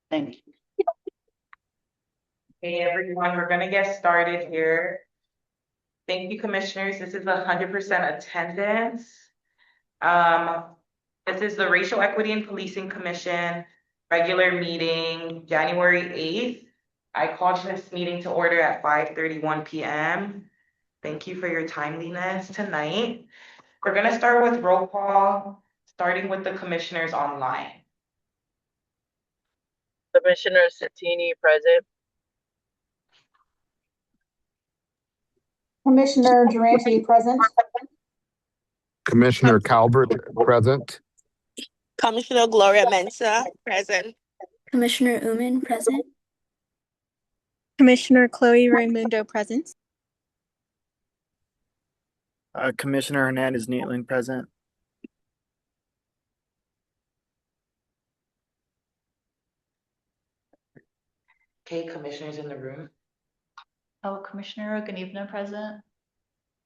Thank you. Hey everyone, we're gonna get started here. Thank you, commissioners. This is 100% attendance. This is the Racial Equity and Policing Commission regular meeting, January 8th. I called this meeting to order at 5:31 p.m. Thank you for your timeliness tonight. We're gonna start with roll call, starting with the commissioners online. Commissioner Satini present. Commissioner Durante present. Commissioner Calvert present. Commissioner Gloria Mensa present. Commissioner Uman present. Commissioner Chloe Raimundo present. Commissioner Hernandez Neatling present. Okay, commissioners in the room. Oh, Commissioner Ganivna present.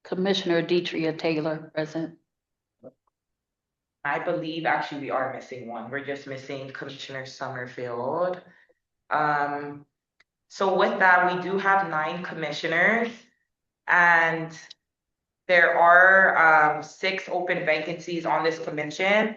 Commissioner Deetria Taylor present. I believe actually we are missing one. We're just missing Commissioner Summerfield. So with that, we do have 9 commissioners, and there are 6 open vacancies on this commission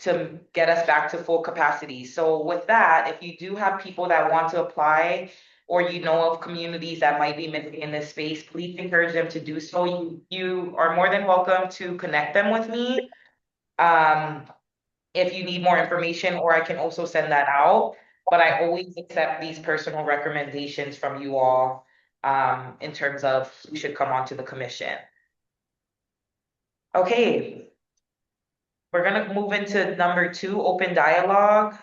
to get us back to full capacity. So with that, if you do have people that want to apply, or you know of communities that might be missing in this space, please encourage them to do so. You are more than welcome to connect them with me. If you need more information, or I can also send that out, but I always accept these personal recommendations from you all in terms of who should come onto the commission. Okay. We're gonna move into number 2, open dialogue.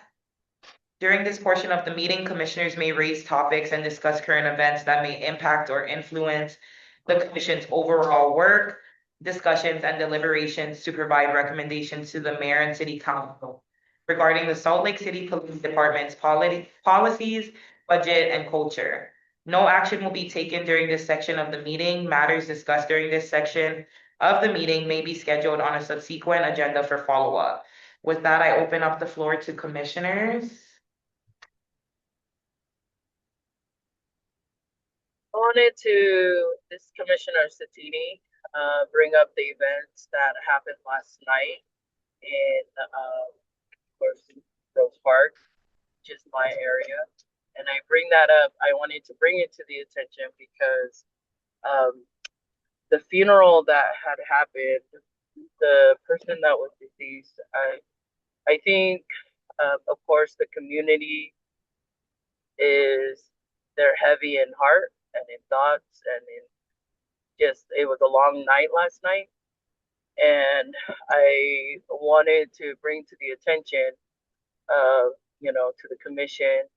During this portion of the meeting, commissioners may raise topics and discuss current events that may impact or influence the commission's overall work, discussions, and deliberations to provide recommendations to the mayor and city council regarding the Salt Lake City Police Department's policies, budget, and culture. No action will be taken during this section of the meeting. Matters discussed during this section of the meeting may be scheduled on a subsequent agenda for follow-up. With that, I open up the floor to commissioners. I wanted to, this Commissioner Satini, bring up the events that happened last night in, of course, Rose Park, which is my area. And I bring that up, I wanted to bring it to the attention because the funeral that had happened, the person that was deceased, I think, of course, the community they're heavy in heart and in thoughts and in just, it was a long night last night. And I wanted to bring to the attention of, to the commission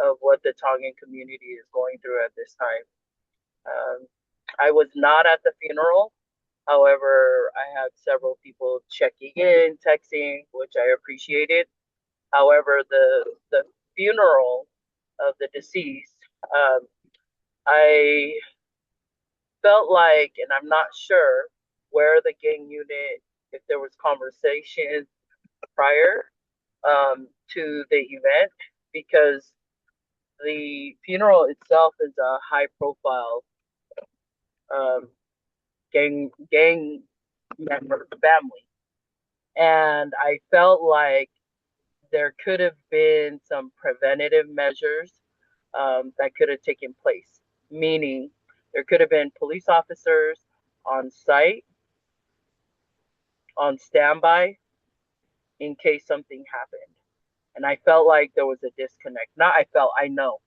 of what the Tongan community is going through at this time. I was not at the funeral. However, I had several people checking in, texting, which I appreciated. However, the funeral of the deceased, I felt like, and I'm not sure where the gang unit, if there was conversation prior to the event, because the funeral itself is a high profile gang member family. And I felt like there could have been some preventative measures that could have taken place, meaning there could have been police officers on site, on standby, in case something happened. And I felt like there was a disconnect. I know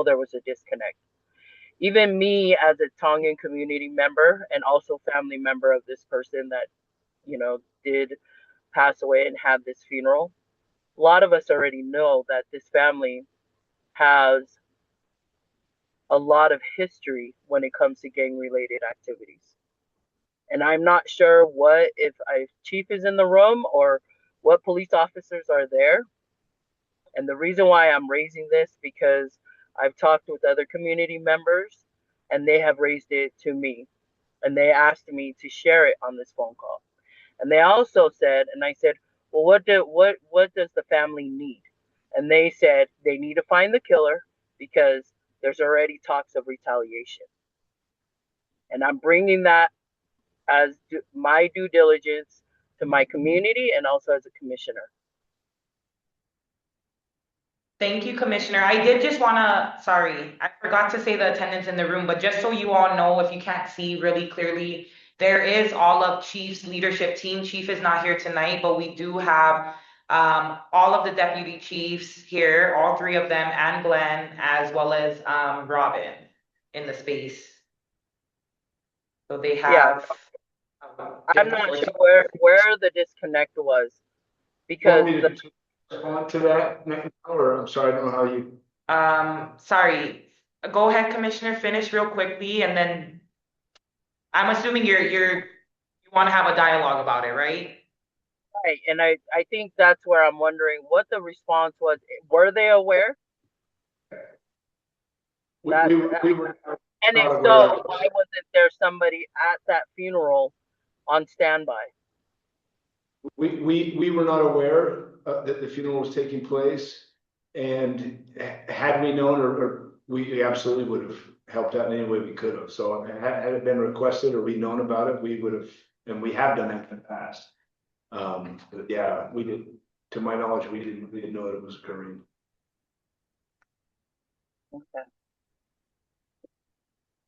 there was a disconnect. Even me as a Tongan community member and also family member of this person that, did pass away and have this funeral, a lot of us already know that this family has a lot of history when it comes to gang related activities. And I'm not sure if chief is in the room or what police officers are there. And the reason why I'm raising this, because I've talked with other community members and they have raised it to me and they asked me to share it on this phone call. And they also said, and I said, well, what does the family need? and they said they need to find the killer because there's already talks of retaliation. And I'm bringing that as my due diligence to my community and also as a commissioner. Thank you, Commissioner. I did just wanna, sorry, I forgot to say the attendance in the room, but just so you all know, if you can't see really clearly, there is all of Chief's leadership team. Chief is not here tonight, but we do have all of the deputy chiefs here, all three of them, and Glenn, as well as Robin in the space. So they have. I'm not sure where the disconnect was because Respond to that, or I'm sorry, I don't know how you. Sorry, go ahead, Commissioner, finish real quickly, and then I'm assuming you want to have a dialogue about it, right? right, and I think that's where I'm wondering what the response was. Were they aware? We were. And if so, why wasn't there somebody at that funeral on standby? We were not aware that the funeral was taking place, and had we known, or we absolutely would have helped out in any way we could have. So had it been requested or we known about it, we would have, and we have done that in the past. But yeah, we did. To my knowledge, we didn't know that it was occurring. Okay.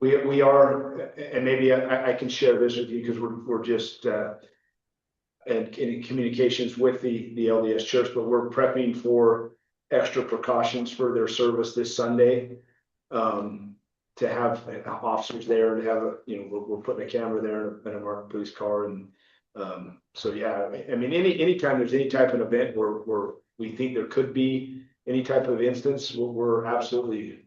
We are, and maybe I can share this with you because we're just and in communications with the LDS Church, but we're prepping for extra precautions for their service this Sunday. To have officers there, to have we're putting a camera there in a marked police car, and so yeah, I mean anytime there's any type of event where we think there could be any type of instance, we're absolutely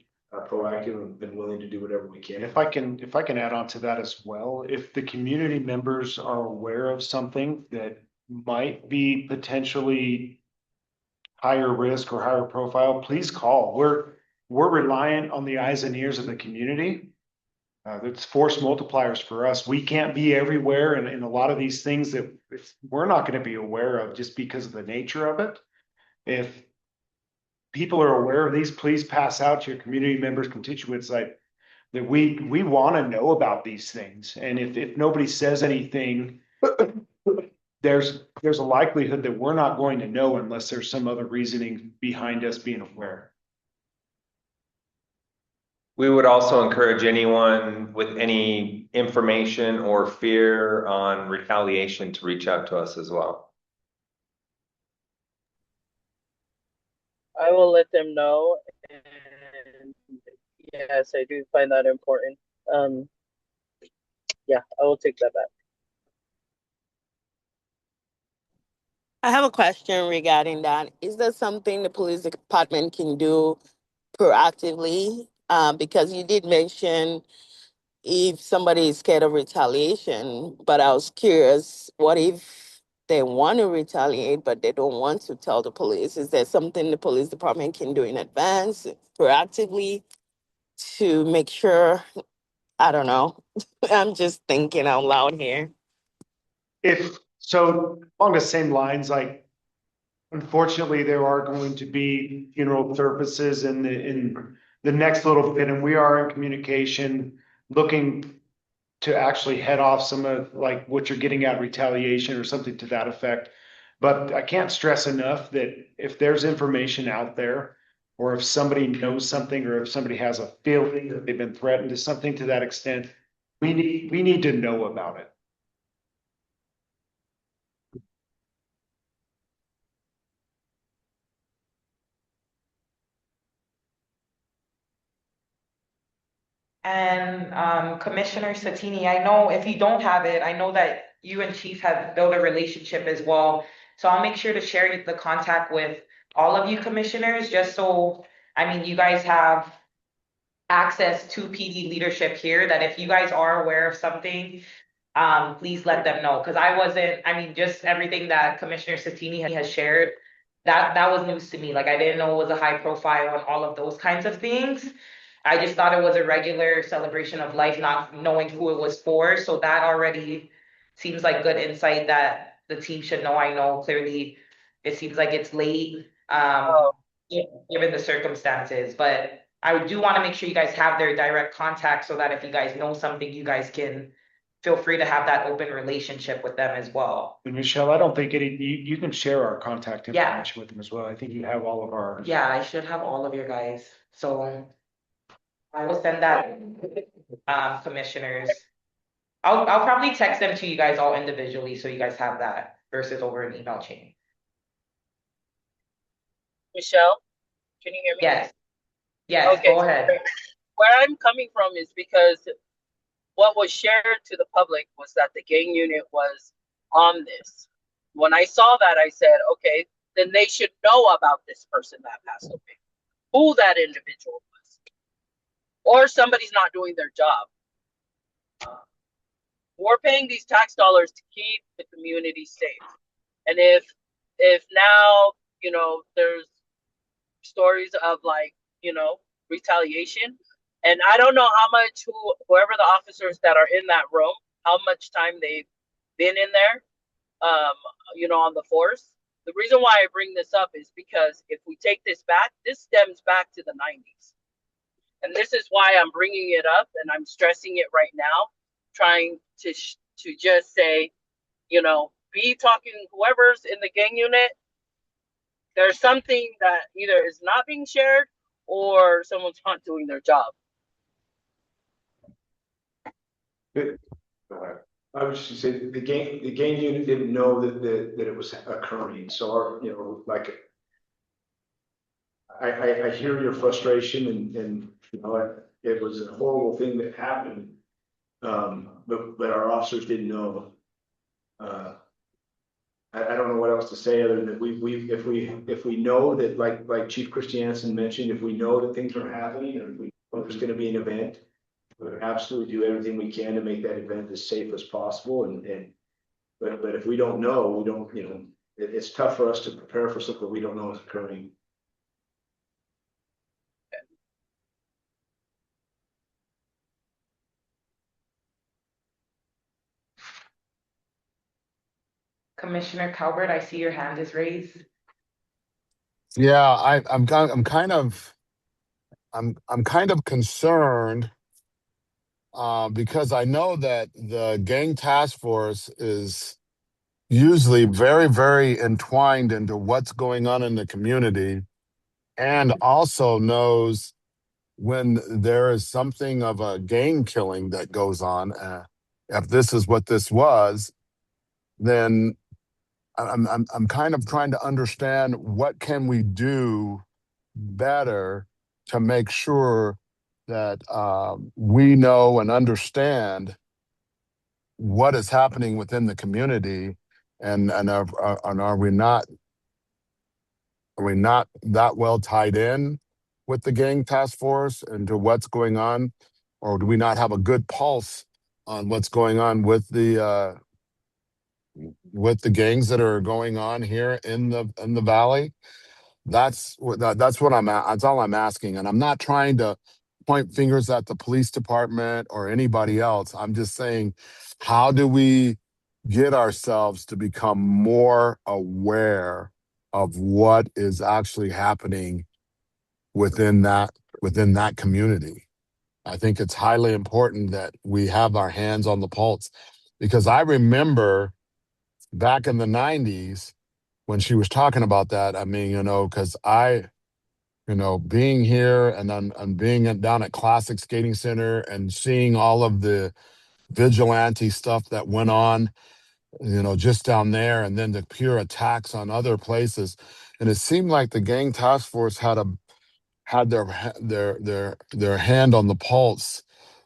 proactive and willing to do whatever we can. If I can add on to that as well, if the community members are aware of something that might be potentially higher risk or higher profile, please call. We're reliant on the eyes and ears of the community. It's force multipliers for us. We can't be everywhere, and in a lot of these things that we're not going to be aware of just because of the nature of it. If people are aware of these, please pass out to your community members, constituents, like that we want to know about these things. And if nobody says anything, there's a likelihood that we're not going to know unless there's some other reasoning behind us being aware. We would also encourage anyone with any information or fear on retaliation to reach out to us as well. I will let them know. And yes, I do find that important. Yeah, I will take that back. I have a question regarding that. Is there something the police department can do proactively? Because you did mention if somebody is scared of retaliation, but I was curious, what if they want to retaliate, but they don't want to tell the police? Is there something the police department can do in advance, proactively, to make sure? I don't know. I'm just thinking out loud here. If so, along the same lines, like unfortunately there are going to be funeral services in the next little bit, and we are in communication looking to actually head off some of like what you're getting at, retaliation or something to that effect. But I can't stress enough that if there's information out there, or if somebody knows something, or if somebody has a feeling that they've been threatened to something to that extent, we need to know about it. And Commissioner Satini, I know if you don't have it, I know that you and Chief have built a relationship as well. So I'll make sure to share the contact with all of you commissioners, just so, I mean, you guys have access to PD leadership here, that if you guys are aware of something, please let them know. Because I wasn't, I mean, just everything that Commissioner Satini has shared, that was news to me. Like, I didn't know it was a high profile and all of those kinds of things. I just thought it was a regular celebration of life, not knowing who it was for. So that already seems like good insight that the team should know. I know clearly it seems like it's late. given the circumstances, but I do want to make sure you guys have their direct contact so that if you guys know something, you guys can feel free to have that open relationship with them as well. And Michelle, I don't think you can share our contact Yeah. information with them as well. I think you have all of our. Yeah, I should have all of your guys, so I will send that, commissioners. I'll probably text them to you guys all individually, so you guys have that versus over an email chain. Michelle, can you hear me? Yes. Yes, Okay. go ahead. Where I'm coming from is because what was shared to the public was that the gang unit was on this. When I saw that, I said, okay, then they should know about this person that passed away, who that individual was, or somebody's not doing their job. We're paying these tax dollars to keep the community safe. And if now, you know, there's stories of like, you know, retaliation, and I don't know how much whoever the officers that are in that room, how much time they've been in there, you know, on the force. The reason why I bring this up is because if we take this back, this stems back to the 90s. And this is why I'm bringing it up and I'm stressing it right now, trying to just say, you know, be talking whoever's in the gang unit. There's something that either is not being shared or someone's not doing their job. I was just say the gang unit didn't know that it was occurring. So our, you know, like I hear your frustration and you know it was a horrible thing that happened. But our officers didn't know. I don't know what else to say other than that if we know that like Chief Christiansen mentioned, if we know that things are happening or if we know there's going to be an event, we'll absolutely do everything we can to make that event as safe as possible. But if we don't know, we don't, you know, it's tough for us to prepare for something we don't know is occurring. Commissioner Calvert, I see your hand is raised. Yeah, I'm kind of concerned because I know that the gang task force is usually very, very entwined into what's going on in the community and also knows when there is something of a gang killing that goes on. If this is what this was, then I'm kind of trying to understand what can we do better to make sure that we know and understand what is happening within the community, and are we not that well tied in with the gang task force into what's going on, or do we not have a good pulse on what's going on with the gangs that are going on here in the valley? That's what that's all I'm asking, and I'm not trying to point fingers at the police department or anybody else. I'm just saying, how do we get ourselves to become more aware of what is actually happening within that community? I think it's highly important that we have our hands on the pulse, because I remember back in the 90s when she was talking about that. I mean, you know, because being here and then being down at Classic Skating Center and seeing all of the vigilante stuff that went on, you know, just down there, and then the pure attacks on other places. And it seemed like the gang task force had their hand on the pulse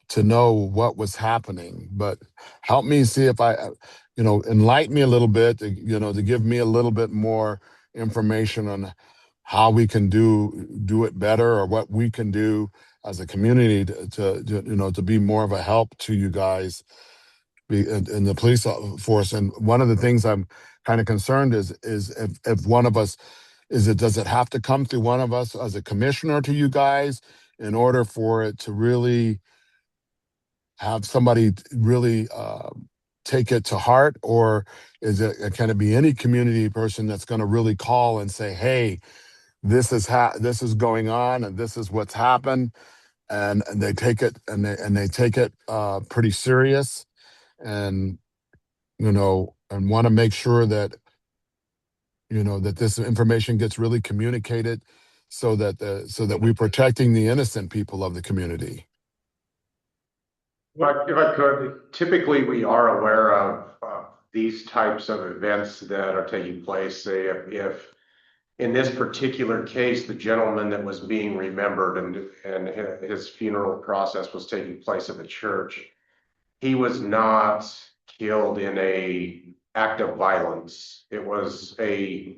to know what was happening. But help me see if enlighten me a little bit, to give me a little bit more information on how we can do it better, or what we can do as a community to be more of a help to you guys in the police force. And one of the things I'm kind of concerned is if one of us, does it have to come through one of us as a commissioner to you guys in order for it to really have somebody really take it to heart, or can it be any community person that's going to really call and say, hey, this is going on and this is what's happened, and they take it and they take it pretty serious, and and want to make sure that that this information gets really communicated so that we're protecting the innocent people of the community. If I could, typically we are aware of these types of events that are taking place. Say if in this particular case, the gentleman that was being remembered and his funeral process was taking place at the church, he was not killed in a act of violence. It was I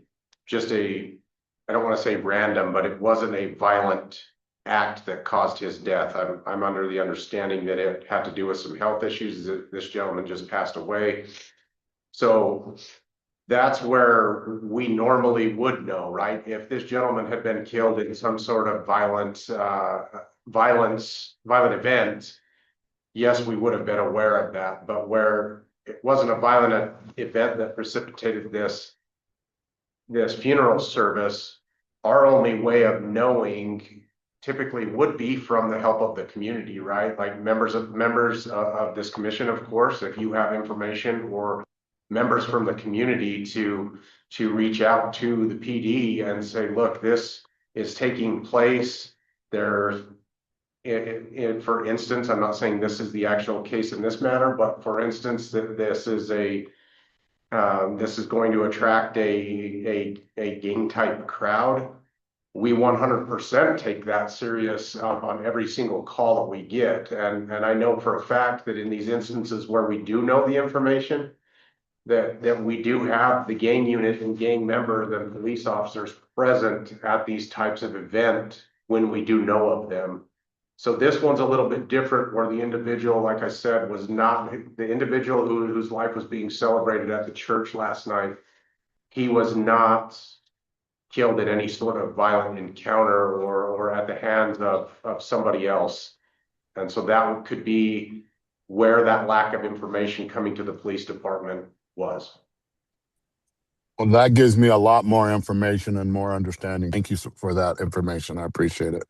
don't want to say random, but it wasn't a violent act that caused his death. I'm under the understanding that it had to do with some health issues. This gentleman just passed away. So that's where we normally would know, right? If this gentleman had been killed in some sort of violent event, yes, we would have been aware of that. But where it wasn't a violent event that precipitated this funeral service, our only way of knowing typically would be from the help of the community, right? Like members of this commission, of course, if you have information, or members from the community to reach out to the PD and say, look, this is taking place. For instance, I'm not saying this is the actual case in this matter, but for instance, that this is going to attract a gang type crowd. We 100% take that serious on every single call that we get. And I know for a fact that in these instances where we do know the information, that we do have the gang unit and gang members and police officers present at these types of events when we do know of them. So this one's a little bit different, where the individual, like I said, was not the individual whose life was being celebrated at the church last night. He was not killed in any sort of violent encounter or at the hands of somebody else. And so that could be where that lack of information coming to the police department was. Well, that gives me a lot more information and more understanding. Thank you for that information. I appreciate it.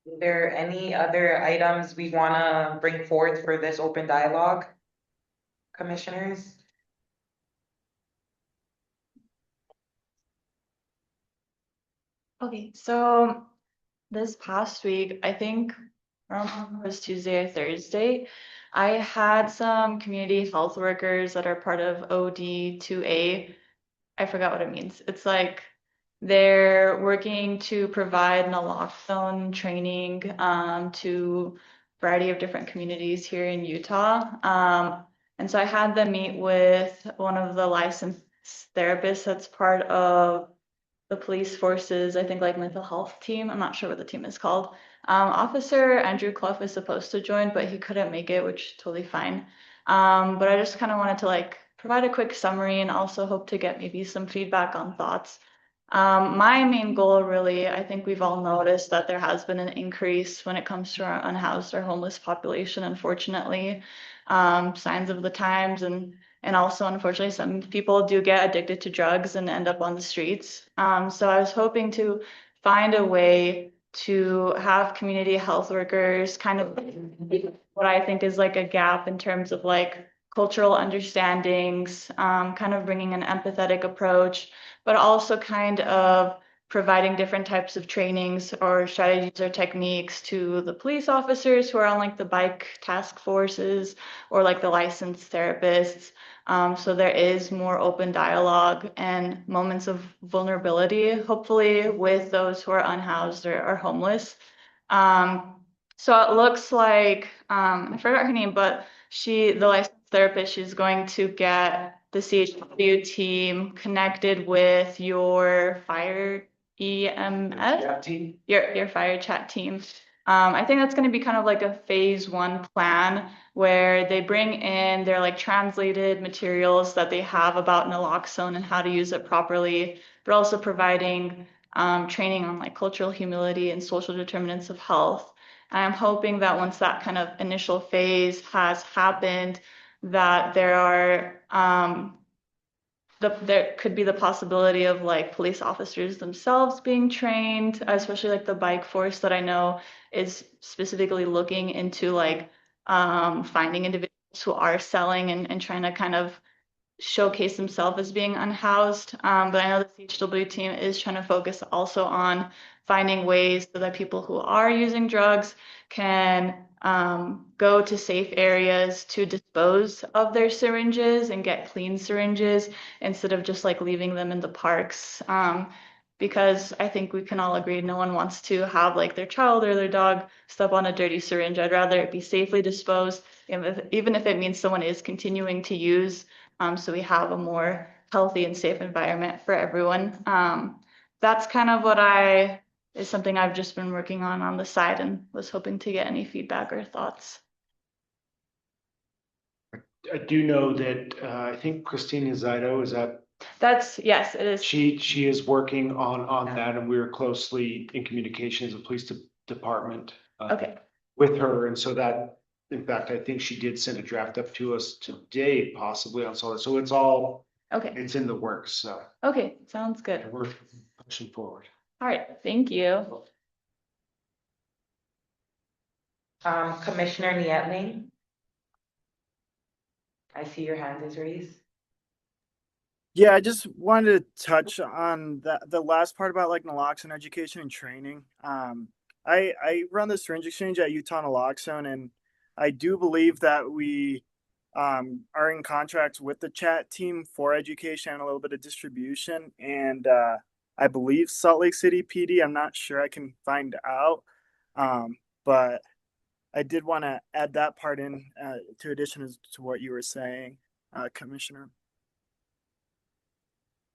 Is there any other items we want to bring forth for this open dialogue, commissioners? Okay, so this past week, I think around it was Tuesday or Thursday, I had some community health workers that are part of OD2A. I forgot what it means. It's like they're working to provide naloxone training to a variety of different communities here in Utah. And so I had them meet with one of the licensed therapists that's part of the police forces, I think like mental health team. I'm not sure what the team is called. Officer Andrew Clough is supposed to join, but he couldn't make it, which is totally fine. But I just kind of wanted to like provide a quick summary and also hope to get maybe some feedback on thoughts. My main goal really, I think we've all noticed that there has been an increase when it comes to our unhoused or homeless population, unfortunately. Signs of the times, and also unfortunately some people do get addicted to drugs and end up on the streets. So I was hoping to find a way to have community health workers kind of what I think is like a gap in terms of like cultural understandings, kind of bringing an empathetic approach, but also kind of providing different types of trainings or strategies or techniques to the police officers who are on like the bike task forces or like the licensed therapists. So there is more open dialogue and moments of vulnerability, hopefully, with those who are unhoused or homeless. So it looks like, I forgot her name, but the licensed therapist, she's going to get the CHW team connected with your fire EMS, your fire chat team. I think that's going to be kind of like a phase 1 plan where they bring in their like translated materials that they have about naloxone and how to use it properly, but also providing training on like cultural humility and social determinants of health. And I'm hoping that once that kind of initial phase has happened, that there are there could be the possibility of like police officers themselves being trained, especially like the bike force that I know is specifically looking into like finding individuals who are selling and trying to kind of showcase themselves as being unhoused. But I know the CHW team is trying to focus also on finding ways so that people who are using drugs can go to safe areas to dispose of their syringes and get clean syringes instead of just like leaving them in the parks. Because I think we can all agree no one wants to have like their child or their dog step on a dirty syringe. I'd rather it be safely disposed, even if it means someone is continuing to use, so we have a more healthy and safe environment for everyone. That's kind of is something I've just been working on the side and was hoping to get any feedback or thoughts. I do know that, I think Christina Zaido, is that? Yes, it is. She is working on that, and we are closely in communication as a police department. Okay. With her, and so that, in fact, I think she did send a draft up to us today, possibly on solid, so it's all. Okay. It's in the works, so. Okay, sounds good. We're pushing forward. All right, thank you. Commissioner Nietling? I see your hand is raised. Yeah, I just wanted to touch on the last part about like naloxone education and training. I run the syringe exchange at Utah Naloxone, and I do believe that we are in contracts with the chat team for education and a little bit of distribution. And I believe Salt Lake City PD, I'm not sure, I can find out. But I did want to add that part in to addition to what you were saying, Commissioner.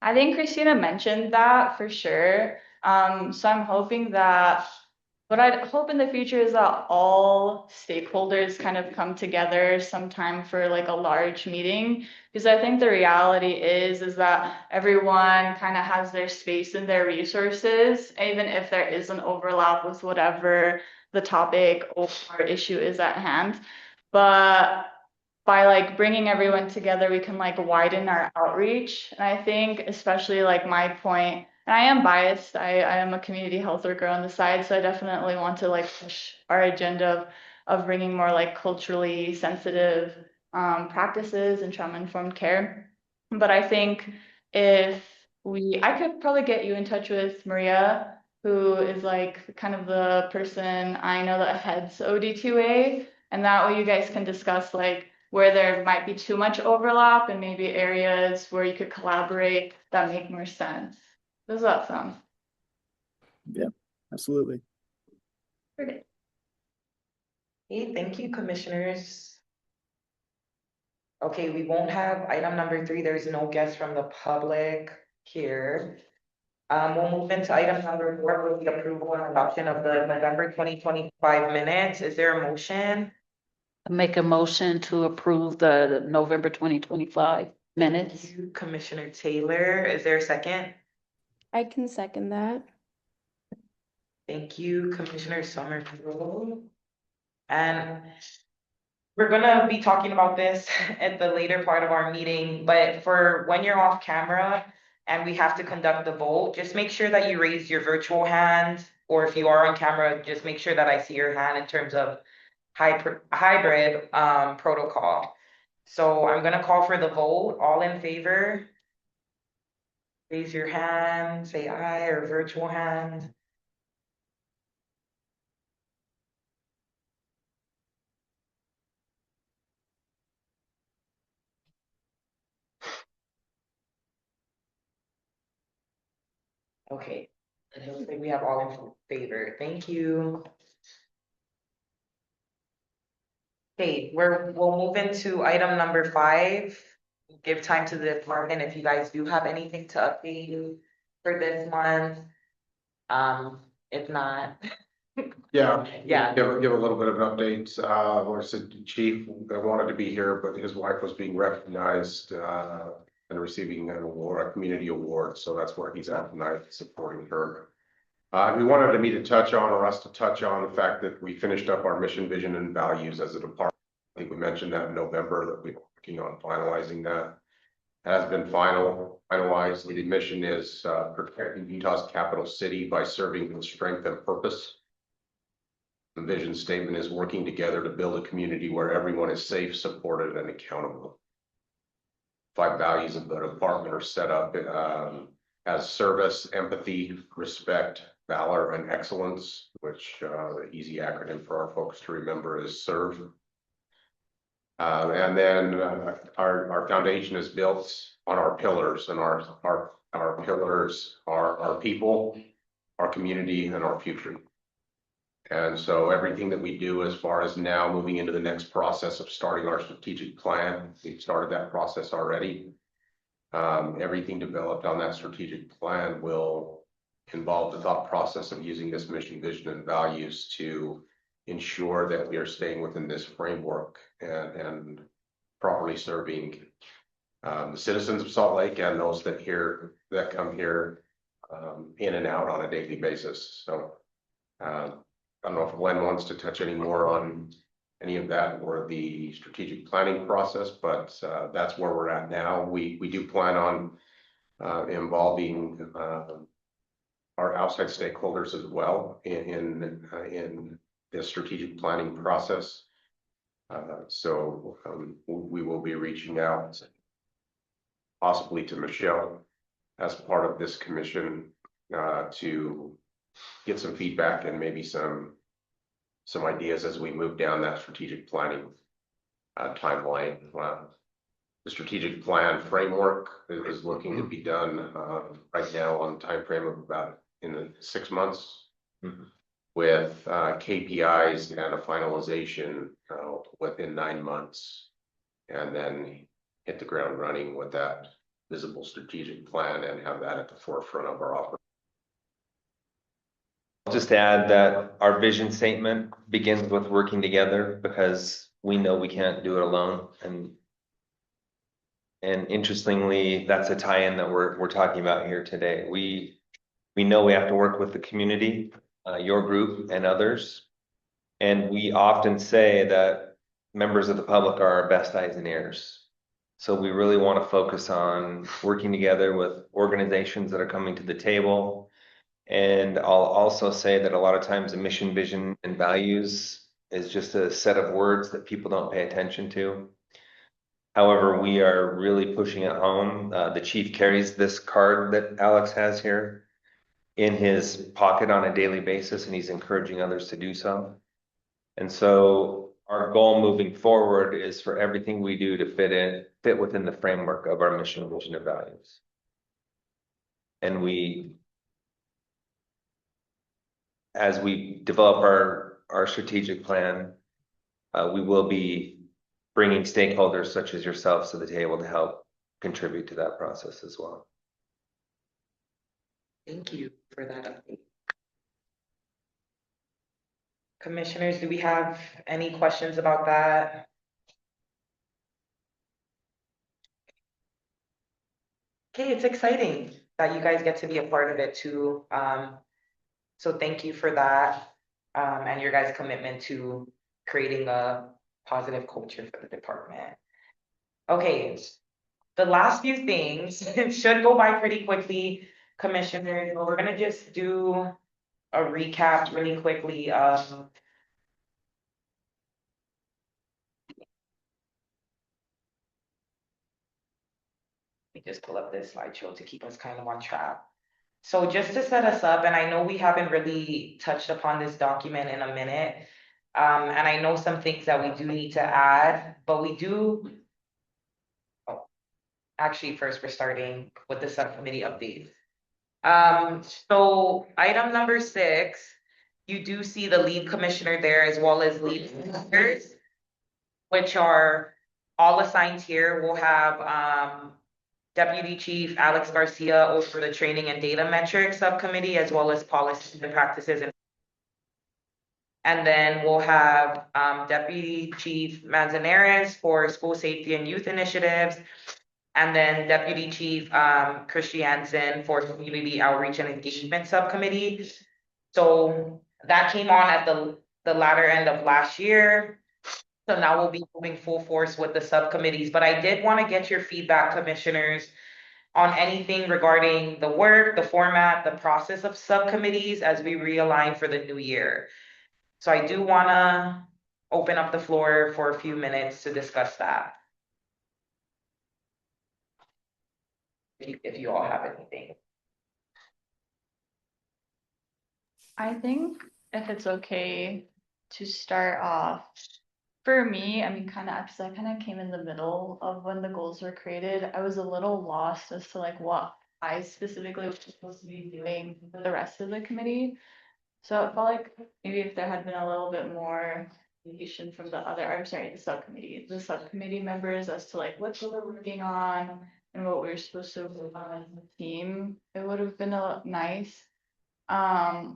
I think Christina mentioned that for sure. So I'm hoping that what I'd hope in the future is that all stakeholders kind of come together sometime for like a large meeting, because I think the reality is that everyone kind of has their space and their resources, even if there is an overlap with whatever the topic or issue is at hand. But by like bringing everyone together, we can like widen our outreach. And I think especially like my point, and I am biased, I am a community health worker on the side, so I definitely want to like push our agenda of bringing more like culturally sensitive practices and trauma-informed care. But I think I could probably get you in touch with Maria, who is like kind of the person I know that heads OD2A, and that way you guys can discuss like where there might be too much overlap and maybe areas where you could collaborate that make more sense. Does that sound? Yeah, absolutely. Okay. Hey, thank you, commissioners. Okay, we won't have item number 3. There's no guests from the public here. We'll move into item number 4 with the approval and adoption of the November 2025 minutes. Is there a motion? I make a motion to approve the November 2025 minutes. Thank you, Commissioner Taylor. Is there a second? I can second that. Thank you, Commissioner Summerfield. And we're gonna be talking about this at the later part of our meeting, but for when you're off camera and we have to conduct the vote, just make sure that you raise your virtual hand, or if you are on camera, just make sure that I see your hand in terms of hybrid protocol. So I'm gonna call for the vote. All in favor? Raise your hand, say aye, or virtual hand. Okay, it looks like we have all in favor. Thank you. Okay, we'll move into item number 5. Give time to the department if you guys do have anything to update for this month. If not. Yeah. Yeah. Give a little bit of an update. Like I said, Chief wanted to be here, but his wife was being recognized and receiving an award, a community award. So that's where he's at tonight, supporting her. We wanted me to touch on, or us to touch on, the fact that we finished up our mission, vision, and values as a department. I think we mentioned that in November, that we working on finalizing that. Has been finalized. The mission is protecting Utah's capital city by serving with strength and purpose. The vision statement is working together to build a community where everyone is safe, supported, and accountable. 5 values of the department are set up as service, empathy, respect, valor, and excellence, which the easy acronym for our folks to remember is SERVE. And then our foundation is built on our pillars, and our pillars are our people, our community, and our future. And so everything that we do as far as now moving into the next process of starting our strategic plan, we've started that process already. Everything developed on that strategic plan will involve the thought process of using this mission, vision, and values to ensure that we are staying within this framework and properly serving the citizens of Salt Lake and those that come here in and out on a daily basis. So I don't know if Glenn wants to touch any more on any of that or the strategic planning process, but that's where we're at now. We do plan on involving our outside stakeholders as well in the strategic planning process. So we will be reaching out possibly to Michelle as part of this commission to get some feedback and maybe some ideas as we move down that strategic planning timeline. The strategic plan framework is looking to be done right now on the time frame of about in 6 months, with KPIs and a finalization within 9 months, and then hit the ground running with that visible strategic plan and have that at the forefront of our operation. I'll just add that our vision statement begins with working together, because we know we can't do it alone. And interestingly, that's a tie-in that we're talking about here today. We know we have to work with the community, your group and others. And we often say that members of the public are our best eyes and ears. So we really want to focus on working together with organizations that are coming to the table. And I'll also say that a lot of times a mission, vision, and values is just a set of words that people don't pay attention to. However, we are really pushing it home. The chief carries this card that Alex has here in his pocket on a daily basis, and he's encouraging others to do so. And so our goal moving forward is for everything we do to fit within the framework of our mission, vision, and values. And as we develop our strategic plan, we will be bringing stakeholders such as yourselves to the table to help contribute to that process as well. Thank you for that update. Commissioners, do we have any questions about that? Okay, it's exciting that you guys get to be a part of it too. So thank you for that, and your guys' commitment to creating a positive culture for the department. Okay, the last few things should go by pretty quickly, commissioners, but we're gonna just do a recap really quickly of let me just pull up this slideshow to keep us kind of on track. So just to set us up, and I know we haven't really touched upon this document in a minute, and I know some things that we do need to add, but we do. Oh, actually, first we're starting with the subcommittee updates. So item number 6, you do see the lead commissioner there as well as lead commissioners, which are all assigned here. We'll have Deputy Chief Alex Garcia over the training and data metrics subcommittee, as well as policies and practices. And then we'll have Deputy Chief Manzanares for school safety and youth initiatives. And then Deputy Chief Christiansen for community outreach and engagement subcommittee. So that came on at the latter end of last year. So now we'll be moving full force with the subcommittees, but I did want to get your feedback, commissioners, on anything regarding the work, the format, the process of subcommittees as we realign for the new year. So I do want to open up the floor for a few minutes to discuss that. If you all have anything. I think if it's okay to start off, for me, I mean, kind of, because I kind of came in the middle of when the goals were created. I was a little lost as to like what I specifically was supposed to be doing for the rest of the committee. So it felt like maybe if there had been a little bit more communication from the subcommittee members as to like what they were working on and what we were supposed to work on as a team, it would have been nice.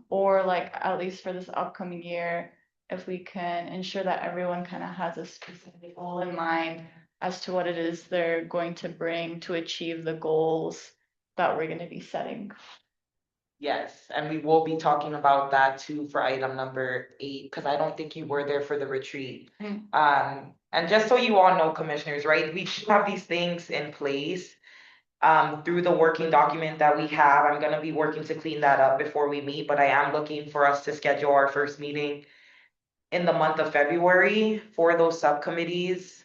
Or like at least for this upcoming year, if we can ensure that everyone kind of has a specific goal in mind as to what it is they're going to bring to achieve the goals that we're going to be setting. Yes, and we will be talking about that too for item number 8, because I don't think you were there for the retreat. And just so you all know, commissioners, right, we should have these things in place through the working document that we have. I'm gonna be working to clean that up before we meet, but I am looking for us to schedule our first meeting in the month of February for those subcommittees.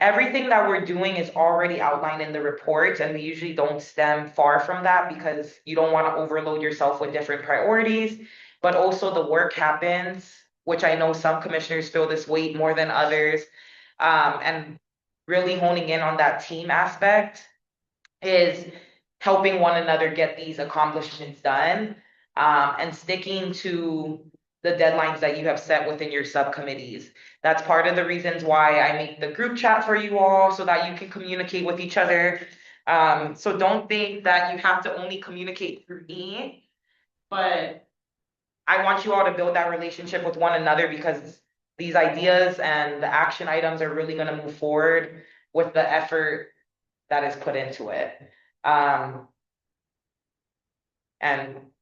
Everything that we're doing is already outlined in the report, and we usually don't stem far from that because you don't want to overload yourself with different priorities. But also the work happens, which I know some commissioners feel this weight more than others. And really honing in on that team aspect is helping one another get these accomplishments done, and sticking to the deadlines that you have set within your subcommittees. That's part of the reasons why I make the group chat for you all so that you can communicate with each other. So don't think that you have to only communicate through me, but I want you all to build that relationship with one another because these ideas and the action items are really going to move forward with the effort that is put into it. And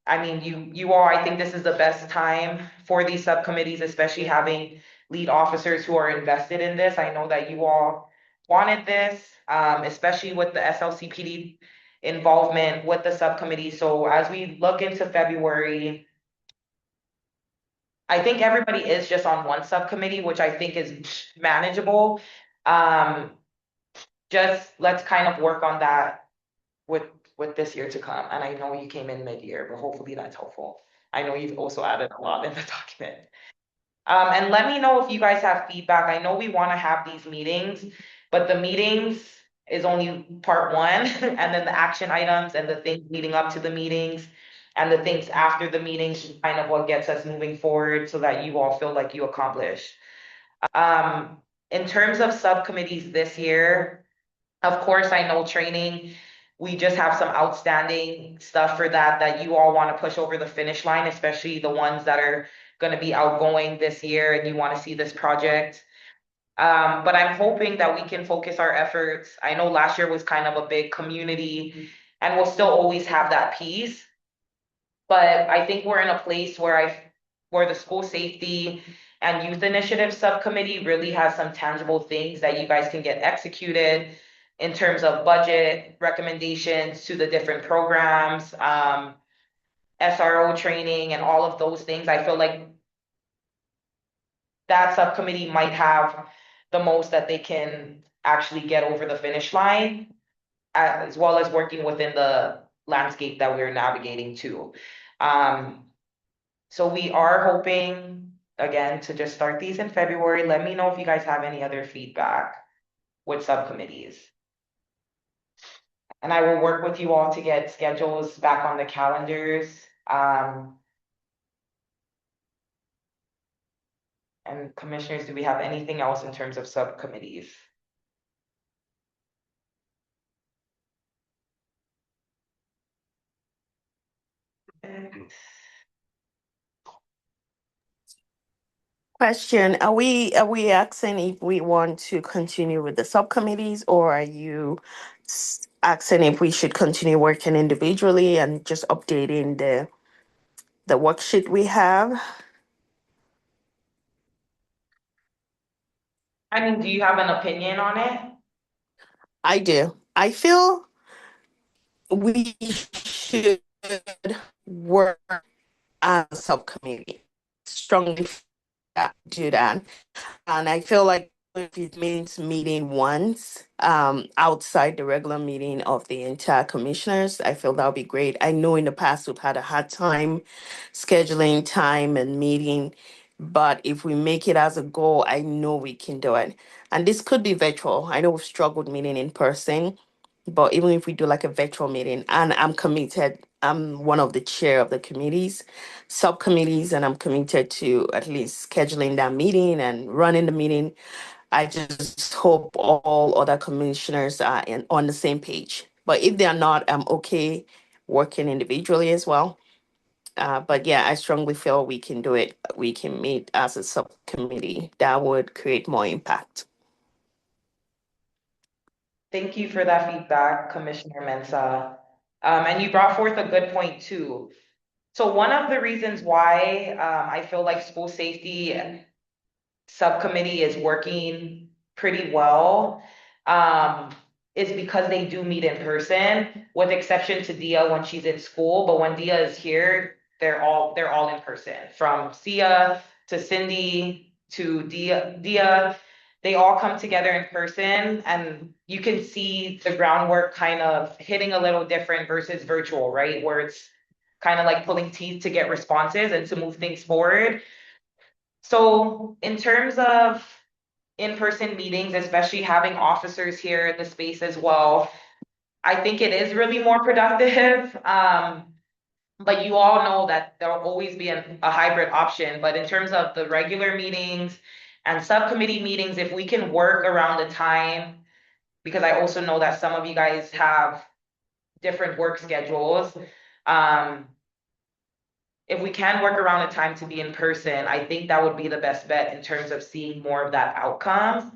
I mean, you all, I think this is the best time for these subcommittees, especially having lead officers who are invested in this. I know that you all wanted this, especially with the SLCPD involvement with the subcommittee. So as we look into February, I think everybody is just on one subcommittee, which I think is manageable. Just let's kind of work on that with this year to come. And I know you came in mid-year, but hopefully that's helpful. I know you've also added a lot in the document. And let me know if you guys have feedback. I know we want to have these meetings, but the meetings is only part 1, and then the action items and the things leading up to the meetings and the things after the meetings is kind of what gets us moving forward so that you all feel like you accomplished. In terms of subcommittees this year, of course, I know training, we just have some outstanding stuff for that you all want to push over the finish line, especially the ones that are going to be outgoing this year and you want to see this project. But I'm hoping that we can focus our efforts. I know last year was kind of a big community and we'll still always have that piece. But I think we're in a place where the school safety and youth initiative subcommittee really has some tangible things that you guys can get executed in terms of budget recommendations to the different programs, SRO training and all of those things. I feel like that subcommittee might have the most that they can actually get over the finish line, as well as working within the landscape that we're navigating too. So we are hoping, again, to just start these in February. Let me know if you guys have any other feedback with subcommittees. And I will work with you all to get schedules back on the calendars. And commissioners, do we have anything else in terms of subcommittees? Question, are we asking if we want to continue with the subcommittees, or are you asking if we should continue working individually and just updating the worksheet we have? I mean, do you have an opinion on it? I do. I feel we should work as a subcommittee. Strongly do that. And I feel like if it means meeting once, outside the regular meeting of the entire commissioners, I feel that would be great. I know in the past we've had a hard time scheduling time and meeting, but if we make it as a goal, I know we can do it. And this could be virtual. I know we've struggled meeting in person, but even if we do like a virtual meeting, and I'm committed, I'm one of the chair of the committees, subcommittees, and I'm committed to at least scheduling that meeting and running the meeting. I just hope all other commissioners are on the same page. But if they're not, I'm okay working individually as well. But yeah, I strongly feel we can do it. We can meet as a subcommittee. That would create more impact. Thank you for that feedback, Commissioner Mensah. And you brought forth a good point too. So one of the reasons why I feel like school safety subcommittee is working pretty well is because they do meet in person, with exception to Dia when she's in school. But when Dia is here, they're all in person. From Sia to Cindy to Dia, they all come together in person, and you can see the groundwork kind of hitting a little different versus virtual, right? Where it's kind of like pulling teeth to get responses and to move things forward. So in terms of in-person meetings, especially having officers here in the space as well, I think it is really more productive. But you all know that there'll always be a hybrid option. But in terms of the regular meetings and subcommittee meetings, if we can work around the time, because I also know that some of you guys have different work schedules. If we can work around a time to be in person, I think that would be the best bet in terms of seeing more of that outcome.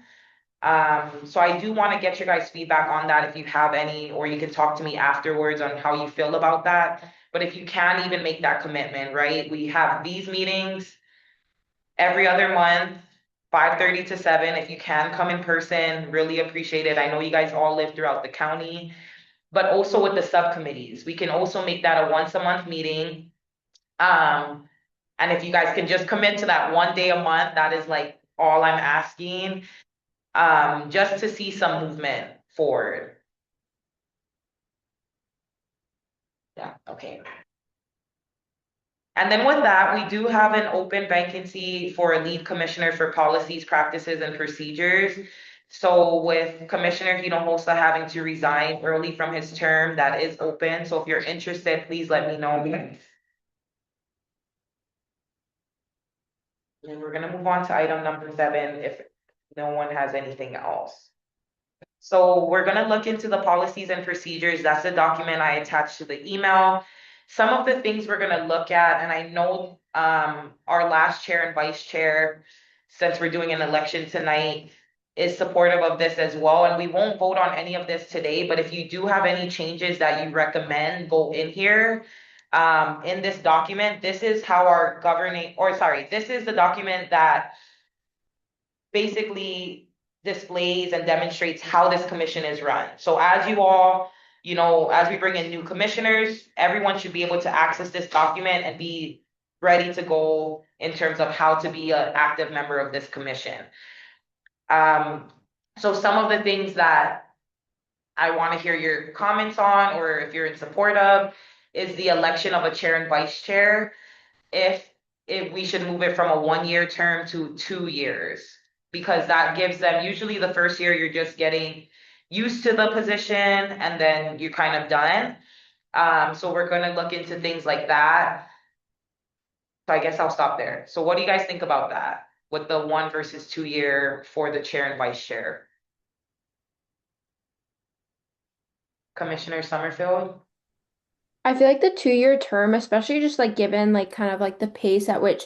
So I do want to get your guys' feedback on that if you have any, or you can talk to me afterwards on how you feel about that. But if you can even make that commitment, right? We have these meetings every other month, 5:30 to 7. If you can come in person, really appreciate it. I know you guys all live throughout the county, but also with the subcommittees, we can also make that a once a month meeting. And if you guys can just commit to that one day a month, that is like all I'm asking, just to see some movement forward. Yeah, okay. And then with that, we do have an open vacancy for a lead commissioner for policies, practices, and procedures. So with Commissioner Hinojosa having to resign early from his term, that is open. So if you're interested, please let me know. And we're gonna move on to item number 7 if no one has anything else. So we're gonna look into the policies and procedures. That's the document I attached to the email. Some of the things we're gonna look at, and I know our last chair and vice chair, since we're doing an election tonight, is supportive of this as well. And we won't vote on any of this today, but if you do have any changes that you recommend, go in here. In this document, this is how our this is the document that basically displays and demonstrates how this commission is run. So as you all, as we bring in new commissioners, everyone should be able to access this document and be ready to go in terms of how to be an active member of this commission. So some of the things that I want to hear your comments on, or if you're in support of, is the election of a chair and vice chair. If we should move it from a 1-year term to 2 years, because that gives them, usually the first year you're just getting used to the position and then you're kind of done. So we're going to look into things like that. So I guess I'll stop there. So what do you guys think about that with the 1 versus 2 year for the chair and vice chair? Commissioner Summerfield? I feel like the 2-year term, especially just like given like kind of like the pace at which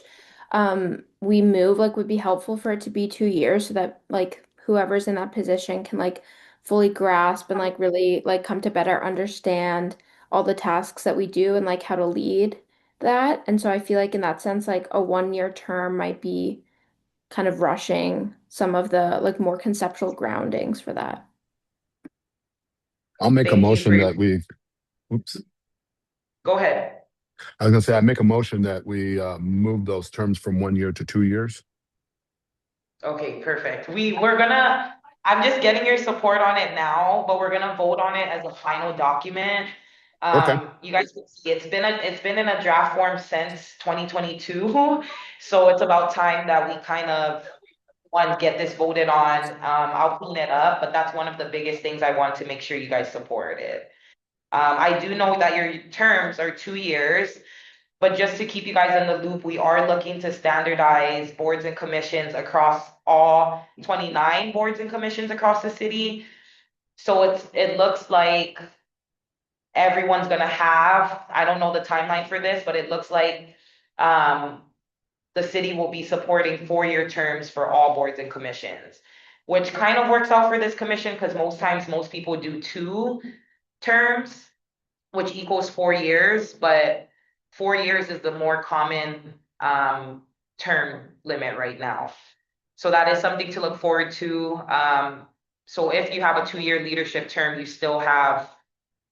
we move, like would be helpful for it to be 2 years so that like whoever's in that position can like fully grasp and like really like come to better understand all the tasks that we do and like how to lead that. And so I feel like in that sense, like a 1-year term might be kind of rushing some of the like more conceptual groundings for that. I'll make a Thank you motion for that we, oops, Go ahead. I was gonna say, I make a motion that we move those terms from 1 year to 2 years. Okay, perfect. I'm just getting your support on it now, but we're gonna vote on it as a final document. Okay. You guys can see it's been in a draft form since 2022. So it's about time that we kind of get this voted on. I'll clean it up, but that's one of the biggest things I want to make sure you guys support it. I do know that your terms are 2 years. But just to keep you guys in the loop, we are looking to standardize boards and commissions across all 29 boards and commissions across the city. So it looks like everyone's gonna have, I don't know the timeline for this, but it looks like the city will be supporting 4-year terms for all boards and commissions, which kind of works out for this commission because most times most people do 2 terms, which equals 4 years, but 4 years is the more common term limit right now. So that is something to look forward to. So if you have a 2-year leadership term, you still have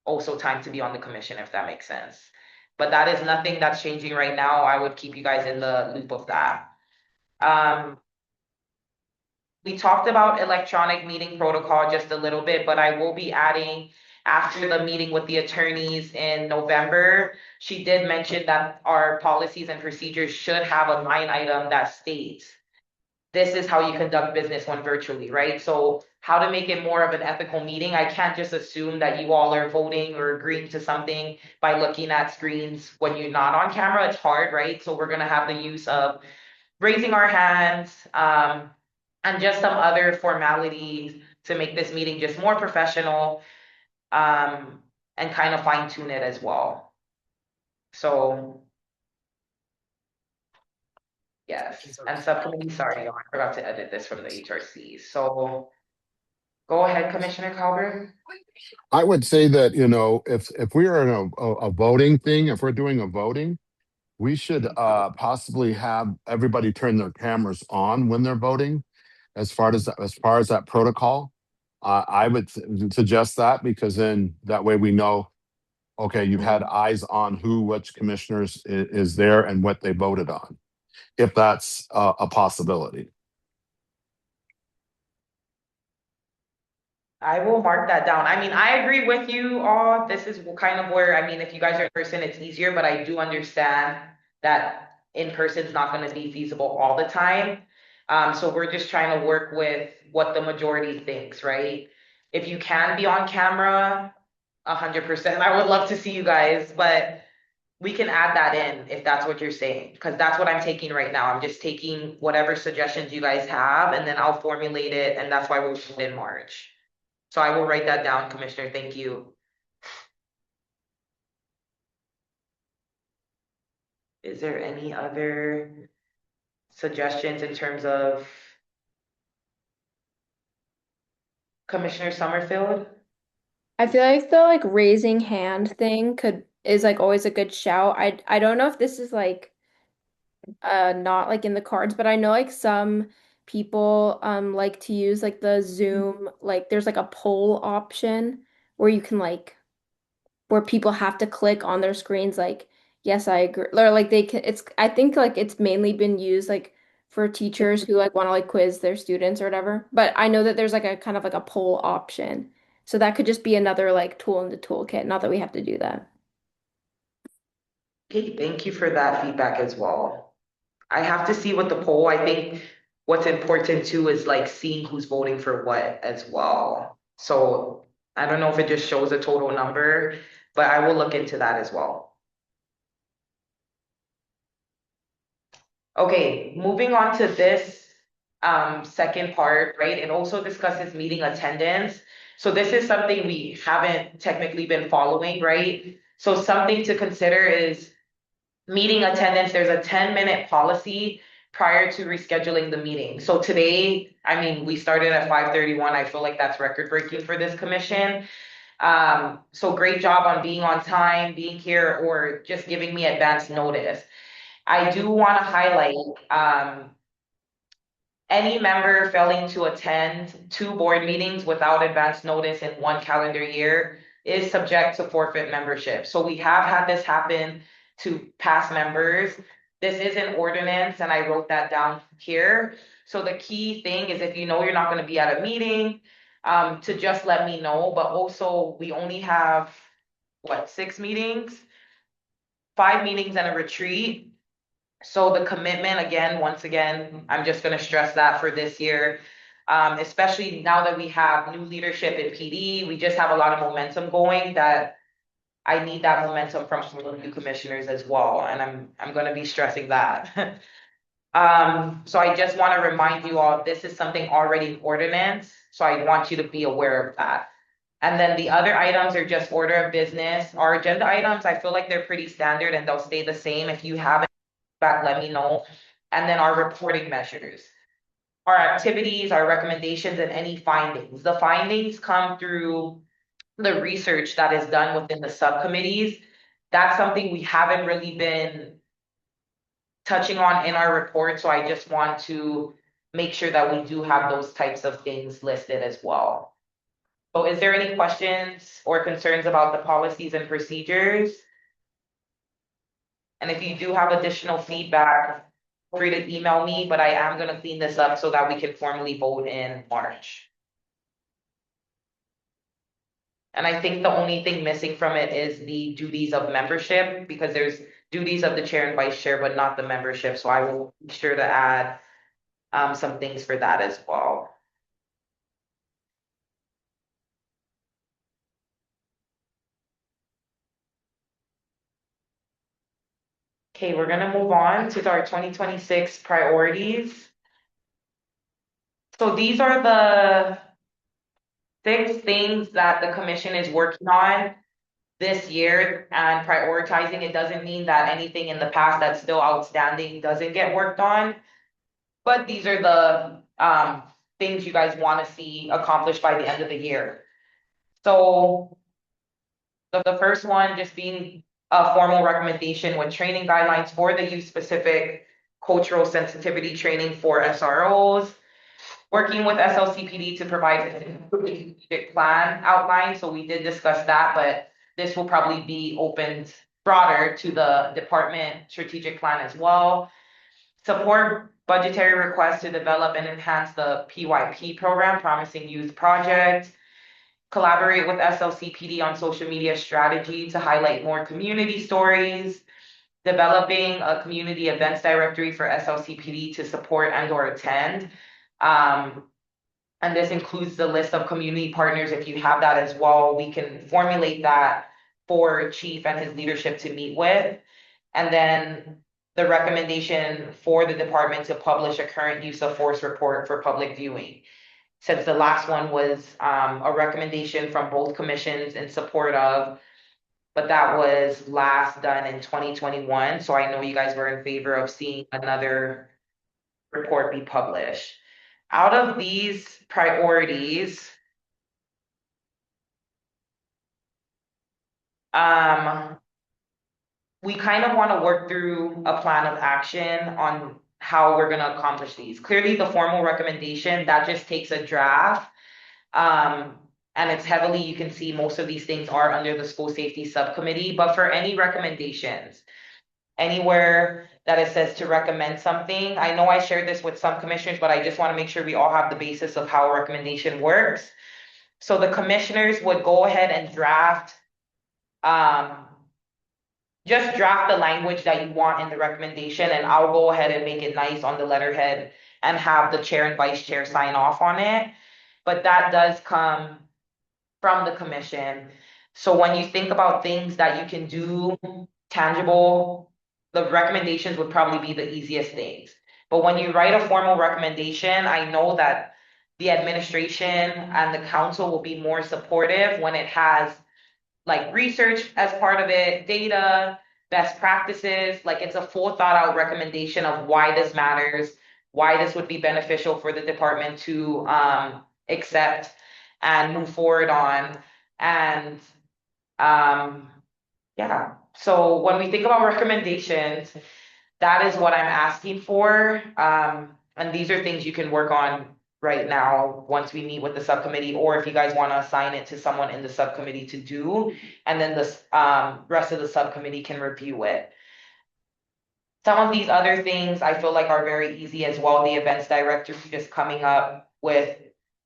also time to be on the commission, if that makes sense. But that is nothing that's changing right now. I would keep you guys in the loop of that. We talked about electronic meeting protocol just a little bit, but I will be adding after the meeting with the attorneys in November. She did mention that our policies and procedures should have a line item that states, this is how you conduct business when virtually, right? So how to make it more of an ethical meeting. I can't just assume that you all are voting or agreeing to something by looking at screens when you're not on camera. It's hard, right? So we're gonna have the use of raising our hands, and just some other formalities to make this meeting just more professional, and kind of fine tune it as well. So. Yes, and subcommittee, sorry, I forgot to edit this from the HRC. So go ahead, Commissioner Calvert. I would say that, if we are in a voting thing, if we're doing a voting, we should possibly have everybody turn their cameras on when they're voting. As far as that protocol, I would suggest that, because then that way we know, okay, you've had eyes on which commissioners is there and what they voted on, if that's a possibility. I will mark that down. I mean, I agree with you all. This is kind of where, if you guys are in person, it's easier, but I do understand that in person is not going to be feasible all the time. So we're just trying to work with what the majority thinks, right? If you can be on camera, 100%, I would love to see you guys, but we can add that in if that's what you're saying, because that's what I'm taking right now. I'm just taking whatever suggestions you guys have, and then I'll formulate it, and that's why we're in March. So I will write that down, Commissioner. Thank you. Is there any other suggestions in terms of Commissioner Summerfield? I feel like the like raising hand thing is like always a good shout. I don't know if this is like not like in the cards, but I know like some people like to use like the Zoom, like there's like a poll option where you can like where people have to click on their screens like yes, I agree, or like they can, I think like it's mainly been used like for teachers who like want to like quiz their students or whatever, but I know that there's like a kind of like a poll option, so that could just be another like tool in the toolkit, not that we have to do that. Okay, thank you for that feedback as well. I have to see what the poll, I think what's important too is like seeing who's voting for what as well. So I don't know if it just shows a total number, but I will look into that as well. Okay, moving on to this second part, right? It also discusses meeting attendance. So this is something we haven't technically been following, right? So something to consider is meeting attendance. There's a 10-minute policy prior to rescheduling the meeting. So today, we started at 5:31. I feel like that's record breaking for this commission. So great job on being on time, being here, or just giving me advance notice. I do want to highlight, Any member failing to attend 2 board meetings without advance notice in 1 calendar year is subject to forfeit membership. So we have had this happen to past members. This is an ordinance and I wrote that down here. So the key thing is if you know you're not gonna be at a meeting, to just let me know, but also we only have, 6 meetings? 5 meetings and a retreat. So the commitment, again, once again, I'm just gonna stress that for this year. Especially now that we have new leadership in PD, we just have a lot of momentum going that I need that momentum from some of the new commissioners as well, and I'm gonna be stressing that. So I just wanna remind you all, this is something already in ordinance, so I want you to be aware of that. And then the other items are just order of business. Our agenda items, I feel like they're pretty standard and they'll stay the same. If you haven't, back, let me know. And then our reporting measures. Our activities, our recommendations, and any findings. The findings come through the research that is done within the subcommittees. That's something we haven't really been touching on in our report, so I just want to make sure that we do have those types of things listed as well. So is there any questions or concerns about the policies and procedures? And if you do have additional feedback, feel free to email me, but I am gonna clean this up so that we can formally vote in March. And I think the only thing missing from it is the duties of membership, because there's duties of the chair and vice chair, but not the membership, so I will be sure to add some things for that as well. Okay, we're gonna move on to our 2026 priorities. So these are the 6 things that the commission is working on this year and prioritizing. It doesn't mean that anything in the past that's still outstanding doesn't get worked on. But these are the things you guys want to see accomplished by the end of the year. So the first one just being a formal recommendation with training guidelines for the youth specific cultural sensitivity training for SROs. Working with SLCPD to provide a strategic plan outline, so we did discuss that, but this will probably be opened broader to the department strategic plan as well. Support budgetary requests to develop and enhance the PYP program, Promising Youth Project. Collaborate with SLCPD on social media strategy to highlight more community stories. Developing a community events directory for SLCPD to support and or attend. And this includes the list of community partners. If you have that as well, we can formulate that for Chief and his leadership to meet with. And then the recommendation for the department to publish a current use of force report for public viewing. Since the last one was a recommendation from both commissions in support of, but that was last done in 2021. So I know you guys were in favor of seeing another report be published. Out of these priorities, we kind of want to work through a plan of action on how we're going to accomplish these. Clearly, the formal recommendation, that just takes a draft. And it's heavily, you can see most of these things are under the school safety subcommittee, but for any recommendations, anywhere that it says to recommend something, I know I shared this with some commissioners, but I just want to make sure we all have the basis of how a recommendation works. So the commissioners would go ahead and draft, just draft the language that you want in the recommendation, and I'll go ahead and make it nice on the letterhead and have the chair and vice chair sign off on it. But that does come from the commission. So when you think about things that you can do tangible, the recommendations would probably be the easiest things. But when you write a formal recommendation, I know that the administration and the council will be more supportive when it has like research as part of it, data, best practices, like it's a full thought out recommendation of why this matters, why this would be beneficial for the department to accept and move forward on. And yeah, so when we think about recommendations, that is what I'm asking for. And these are things you can work on right now, once we meet with the subcommittee, or if you guys want to assign it to someone in the subcommittee to do, and then the rest of the subcommittee can review it. Some of these other things I feel like are very easy as well. The events director just coming up with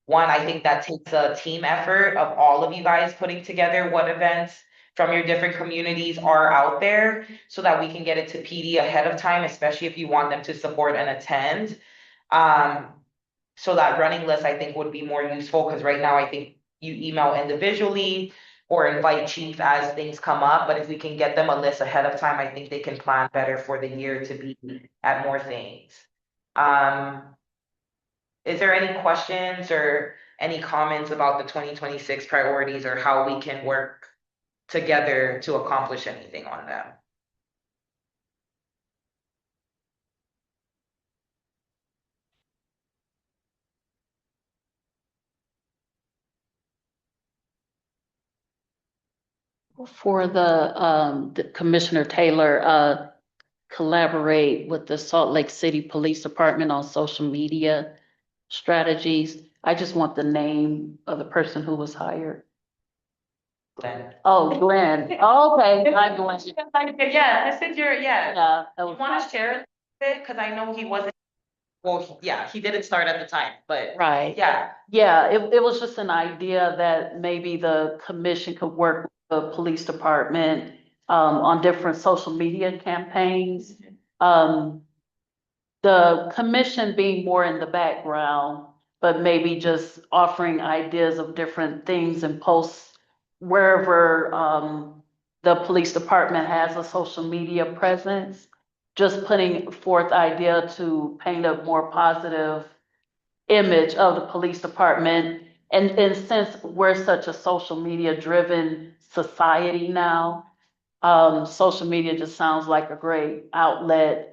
one. I think that takes a team effort of all of you guys putting together what events from your different communities are out there, so that we can get it to PD ahead of time, especially if you want them to support and attend. So that running list, I think, would be more useful, because right now I think you email individually or invite chief as things come up, but if we can get them a list ahead of time, I think they can plan better for the year to be at more things. Is there any questions or any comments about the 2026 priorities, or how we can work together to accomplish anything on them? For the Commissioner Taylor, collaborate with the Salt Lake City Police Department on social media strategies. I just want the name of the person who was hired. Glenn. Oh, Glenn. Oh, okay, hi, Glenn. Yeah, messenger, yeah. Yeah, that You was wanna share it, because I know he wasn't, well, yeah, he didn't start at the time, but right. yeah. Yeah, it was just an idea that maybe the commission could work with the police department on different social media campaigns. The commission being more in the background, but maybe just offering ideas of different things and posts wherever the police department has a social media presence. Just putting forth idea to paint a more positive image of the police department. And since we're such a social media driven society now, social media just sounds like a great outlet.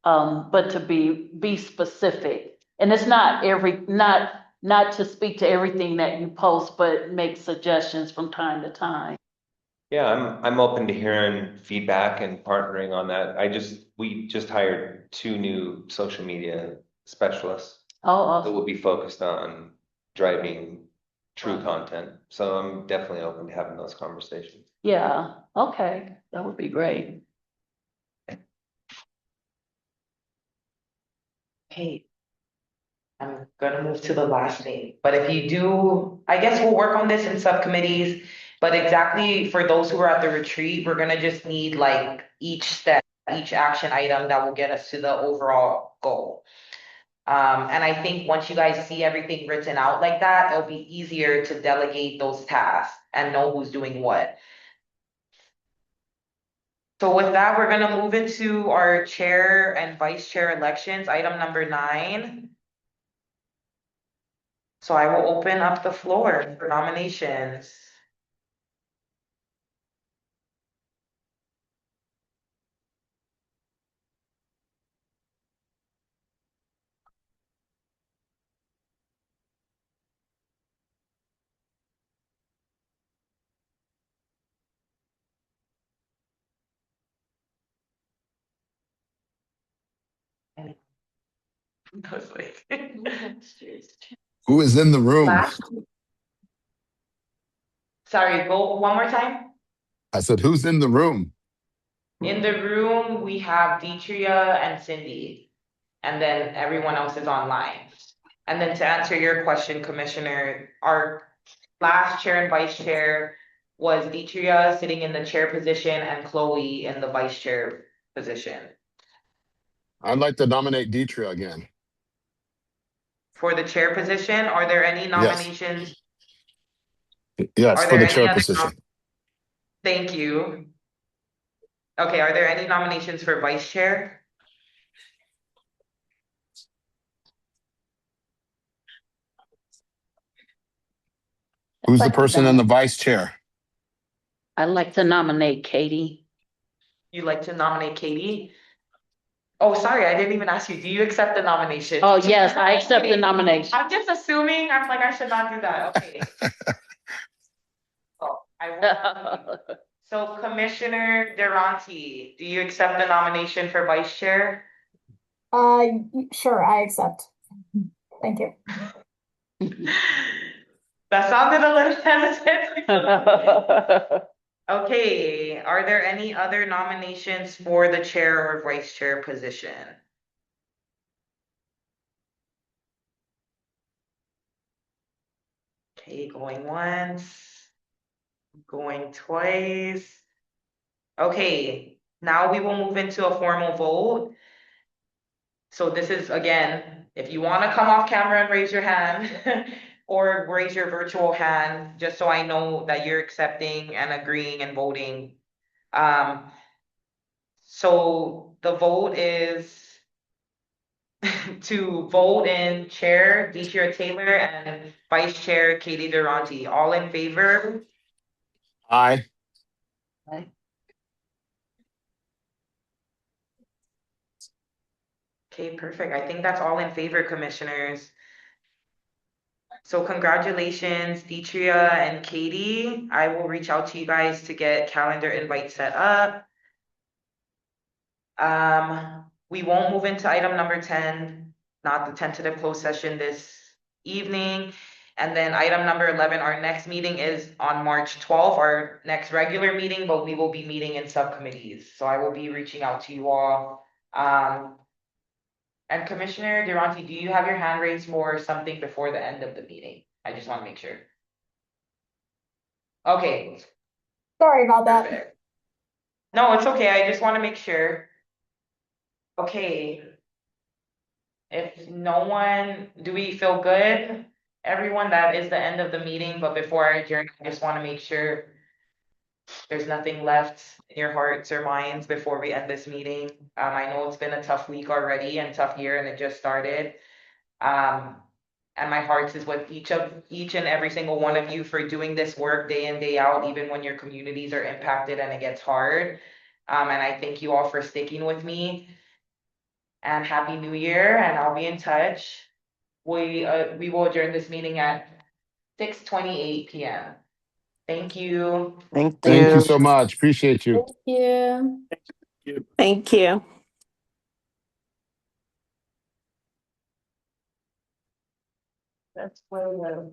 But to be specific, and it's not not to speak to everything that you post, but make suggestions from time to time. Yeah, I'm open to hearing feedback and partnering on that. We just hired 2 new social media specialists that Oh, will be focused on driving true content. So I'm definitely open to having those conversations. yeah, okay, that would be great. Hey, I'm gonna move to the last thing, but if you do, I guess we'll work on this in subcommittees. But exactly for those who are at the retreat, we're gonna just need like each step, each action item that will get us to the overall goal. And I think once you guys see everything written out like that, it'll be easier to delegate those tasks and know who's doing what. So with that, we're gonna move into our chair and vice chair elections, item number 9. So I will open up the floor for nominations. I was like, Who is in the room? last. Sorry, go one more time. I said, who's in the room? In the room, we have Deetria and Cindy, and then everyone else is online. And then to answer your question, Commissioner, our last chair and vice chair was Deetria sitting in the chair position and Chloe in the vice chair position. I'd like to nominate Deetria again. For the chair position, are there any nominations? Yes, Are for there the any chair other position. Thank you. Okay, are there any nominations for vice chair? Who's the person in the vice chair? I'd like to nominate Katie. You'd like to nominate Katie? Oh, sorry, I didn't even ask you. Do you accept the nomination? Oh, yes, I accept the nomination. I'm just assuming, I'm like, I should not do that, okay. Oh, I will. So Commissioner Durante, do you accept the nomination for vice chair? Sure, I accept. Thank you. That sounded a little hesitant. Okay, are there any other nominations for the chair or vice chair position? Okay, going once, going twice. Okay, now we will move into a formal vote. So this is, again, if you want to come off camera and raise your hand or raise your virtual hand, just so I know that you're accepting and agreeing and voting. So the vote is to vote in Chair Deidre Taylor and Vice Chair Katie Durante. All in favor? Aye. Okay, perfect. I think that's all in favor, commissioners. So congratulations, Deidre and Katie. I will reach out to you guys to get calendar invites set up. We won't move into item number 10, not the tentative closed session this evening. And then item number 11, our next meeting is on March 12th, our next regular meeting, but we will be meeting in subcommittees. So I will be reaching out to you all. And Commissioner Durante, do you have your hand raised for something before the end of the meeting? I just want to make sure. Okay. Sorry about that. Perfect. No, it's okay. I just want to make sure. Okay. If no one, do we feel good? Everyone, that is the end of the meeting, but before I adjourn, I just want to make sure there's nothing left in your hearts or minds before we end this meeting. I know it's been a tough week already and tough year and it just started. And my heart is with each and every single one of you for doing this work day in, day out, even when your communities are impacted and it gets hard. And I thank you all for sticking with me. And Happy New Year, and I'll be in touch. We will adjourn this meeting at 6:28 p.m. Thank you. Thank Thank you you. so much. Appreciate you. Thank you. Thank you. That's where